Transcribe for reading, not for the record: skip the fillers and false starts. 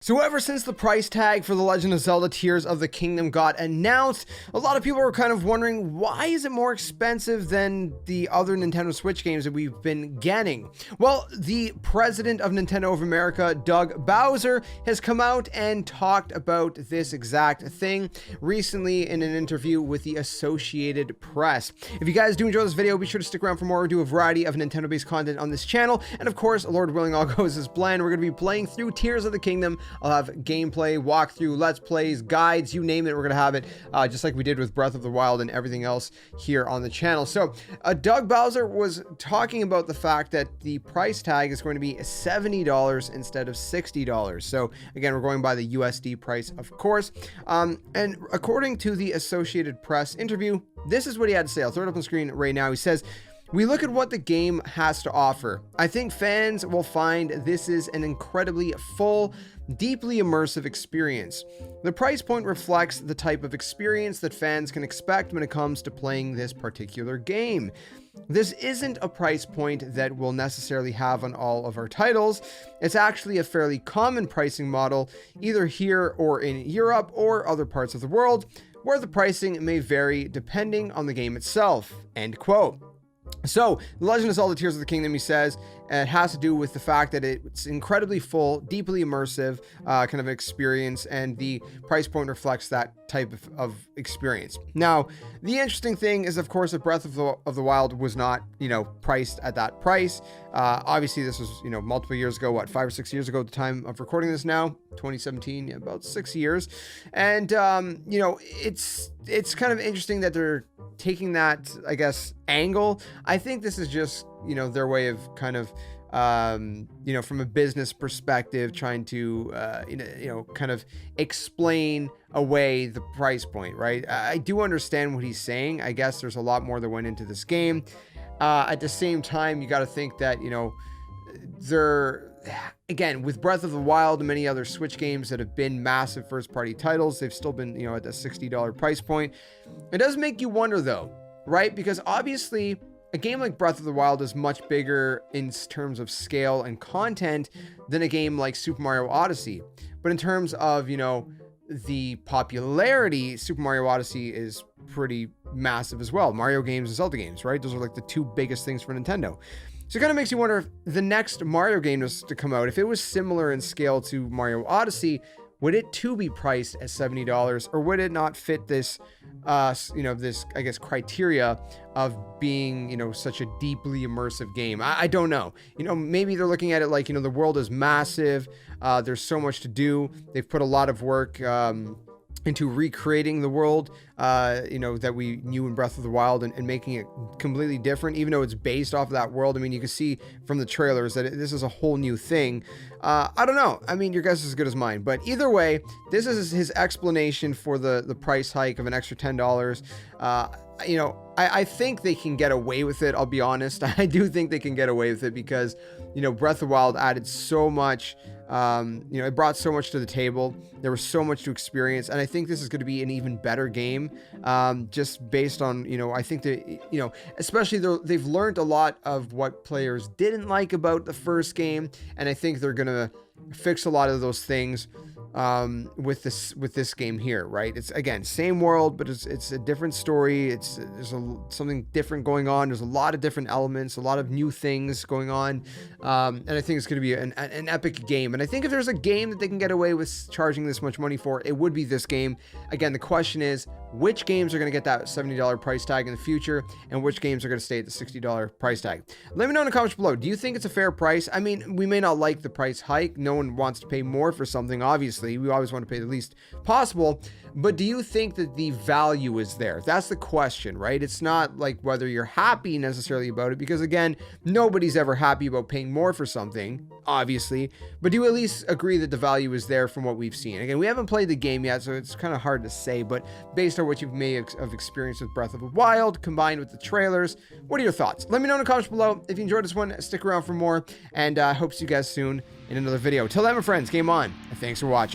So ever since the price tag for The Legend of Zelda Tears of the Kingdom got announced, a lot of people were kind of wondering, why is it more expensive than the other Nintendo Switch games that we've been getting? Well, the president of Nintendo of America, Doug Bowser, has come out and talked about this exact thing recently in an interview with the Associated Press. If you guys do enjoy this video, be sure to stick around for more. We do a variety of Nintendo-based content on this channel, and of course, Lord willing, all goes as planned. We're going to be playing through Tears of the Kingdom. I'll have gameplay, walkthrough, let's plays, guides, you name it, we're going to have it, just like we did with Breath of the Wild and everything else here on the channel. So, Doug Bowser was talking about the fact that the price tag is going to be $70 instead of $60. So, again, we're going by the USD price, of course. And according to the Associated Press interview, this is what he had to say. I'll throw it up on the screen right now. He says, "We look at what the game has to offer. I think fans will find this is an incredibly full, deeply immersive experience. The price point reflects the type of experience that fans can expect when it comes to playing this particular game. This isn't a price point that we'll necessarily have on all of our titles. It's actually a fairly common pricing model, either here or in Europe or other parts of the world, where the pricing may vary depending on the game itself." End quote. So, The Legend of Zelda Tears of the Kingdom, he says, it has to do with the fact that it's incredibly full, deeply immersive kind of experience, and the price point reflects that type of experience. Now, the interesting thing is, of course, that Breath of the Wild was not, priced at that price. Obviously, this was, multiple years ago, what, 5 or 6 years ago at the time of recording this now, 2017, about 6 years. And, it's kind of interesting that they're taking that, I guess, angle. I think this is just, their way of kind of, from a business perspective, trying to, kind of explain away the price point, right? I do understand what he's saying. I guess there's a lot more that went into this game. At the same time, you got to think that, again, with Breath of the Wild and many other Switch games that have been massive first-party titles, they've still been, at the $60 price point. It does make you wonder, though, right? Because obviously, a game like Breath of the Wild is much bigger in terms of scale and content than a game like Super Mario Odyssey. But in terms of, the popularity, Super Mario Odyssey is pretty massive as well. Mario games and Zelda games, right? Those are like the two biggest things for Nintendo. So it kind of makes you wonder if the next Mario game was to come out, if it was similar in scale to Mario Odyssey, would it too be priced at $70, or would it not fit this, this, I guess, criteria of being, such a deeply immersive game? I don't know. Maybe they're looking at it like, the world is massive. There's so much to do. They've put a lot of work into recreating the world, that we knew in Breath of the Wild and making it completely different, even though it's based off of that world. I mean, you can see from the trailers that this is a whole new thing. I don't know. I mean, your guess is as good as mine. But either way, this is his explanation for the price hike of an extra $10. I think they can get away with it. I'll be honest. I do think they can get away with it because, Breath of the Wild added so much. It brought so much to the table. There was so much to experience, and I think this is going to be an even better game, just based on, I think that, especially they've learned a lot of what players didn't like about the first game, and I think they're going to fix a lot of those things with this game here, right? It's, again, same world, but it's a different story. There's something different going on. There's a lot of different elements, a lot of new things going on, and I think it's going to be an epic game. And I think if there's a game that they can get away with charging this much money for, it would be this game. Again, the question is, which games are going to get that $70 price tag in the future, and which games are going to stay at the $60 price tag? Let me know in the comments below. Do you think it's a fair price? I mean, we may not like the price hike. No one wants to pay more for something, obviously. We always want to pay the least possible. But do you think that the value is there? That's the question, right? It's not like whether you're happy necessarily about it, because again, nobody's ever happy about paying more for something, obviously. But do you at least agree that the value is there from what we've seen? Again, we haven't played the game yet, so it's kind of hard to say, but based on what you may have experienced with Breath of the Wild, combined with the trailers, what are your thoughts? Let me know in the comments below. If you enjoyed this one, stick around for more, and I hope to see you guys soon in another video. Till then, my friends, game on, and thanks for watching.